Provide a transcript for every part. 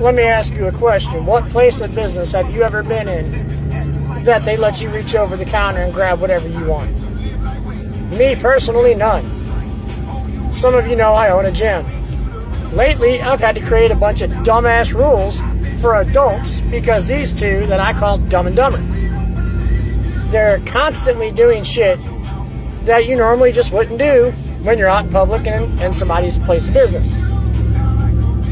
let me ask you a question. What place of business have you ever been in that they let you reach over the counter and grab whatever you want? Me, personally, none. Some of you know I own a gym. Lately, I've had to create a bunch of dumbass rules for adults because these two that I call Dumb and Dumber, they're constantly doing shit that you normally just wouldn't do when you're out in public and in somebody's place of business.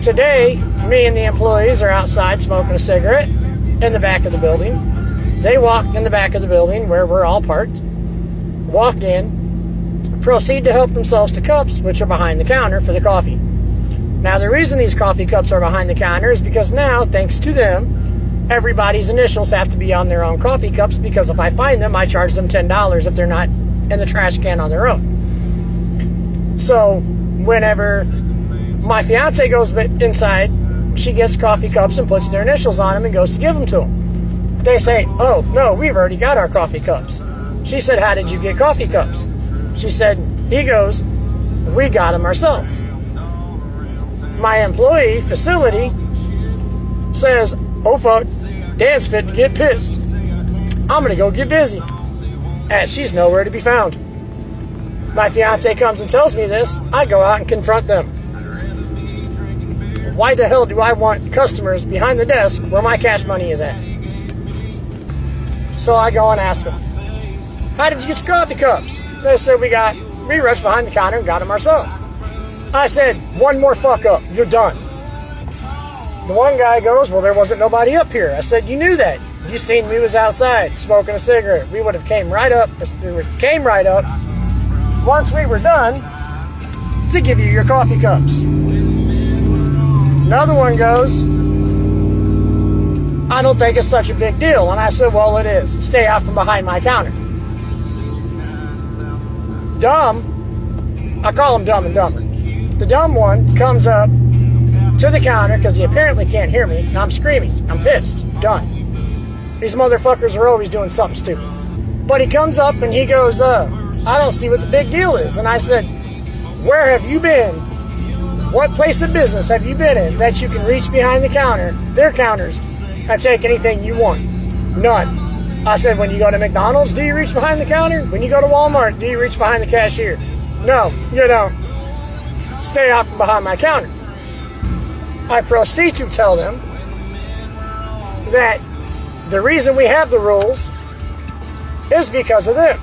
Today, me and the employees are outside smoking a cigarette in the back of the building. They walk in the back of the building where we're all parked, walk in, proceed to help themselves to cups, which are behind the counter for the coffee. Now, the reason these coffee cups are behind the counter is because now, thanks to them, everybody's initials have to be on their own coffee cups, because if I find them, I charge them $10 if they're not in the trash can on their own. So, whenever my fiance goes inside, she gets coffee cups and puts their initials on them and goes to give them to them. They say, "Oh, no, we've already got our coffee cups." She said, "How did you get coffee cups?" She said, "He goes, we got them ourselves." My employee facility says, "Oh fuck, Dan's fit to get pissed. I'm gonna go get busy." And she's nowhere to be found. My fiance comes and tells me this. I go out and confront them. Why the hell do I want customers behind the desk where my cash money is at? So I go and ask them, "How did you get your coffee cups?" They said, we rushed behind the counter and got them ourselves." I said, "One more fuck up, you're done." The one guy goes, "Well, there wasn't nobody up here." I said, "You knew that. You seen we was outside smoking a cigarette. We would have came right up once we were done to give you your coffee cups." Another one goes, "I don't think it's such a big deal." And I said, "Well, it is. Stay out from behind my counter." Dumb, I call him Dumb and Dumber. The dumb one comes up to the counter because he apparently can't hear me, and I'm screaming. I'm pissed. Done. These motherfuckers are always doing something stupid. But he comes up and he goes, "I don't see what the big deal is." And I said, "Where have you been? What place of business have you been in that you can reach behind the counter, their counters, and take anything you want?" None. I said, "When you go to McDonald's, do you reach behind the counter? When you go to Walmart, do you reach behind the cashier?" "No, you don't. Stay out from behind my counter." I proceed to tell them that the reason we have the rules is because of them,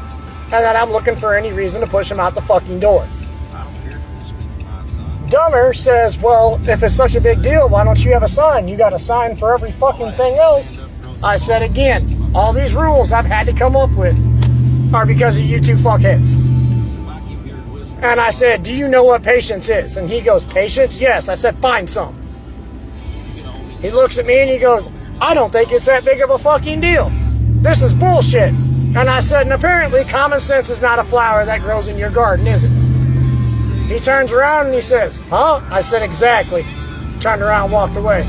and that I'm looking for any reason to push them out the fucking door. Dumber says, "Well, if it's such a big deal, why don't you have a sign? You got a sign for every fucking thing else." I said again, all these rules I've had to come up with are because of you two fuckheads. And I said, "Do you know what patience is?" And he goes, "Patience? Yes." I said, "Find some." He looks at me and he goes, "I don't think it's that big of a fucking deal. This is bullshit." And I said, "And apparently common sense is not a flower that grows in your garden, is it?" He turns around and he says, "Huh?" I said, "Exactly." Turned around and walked away.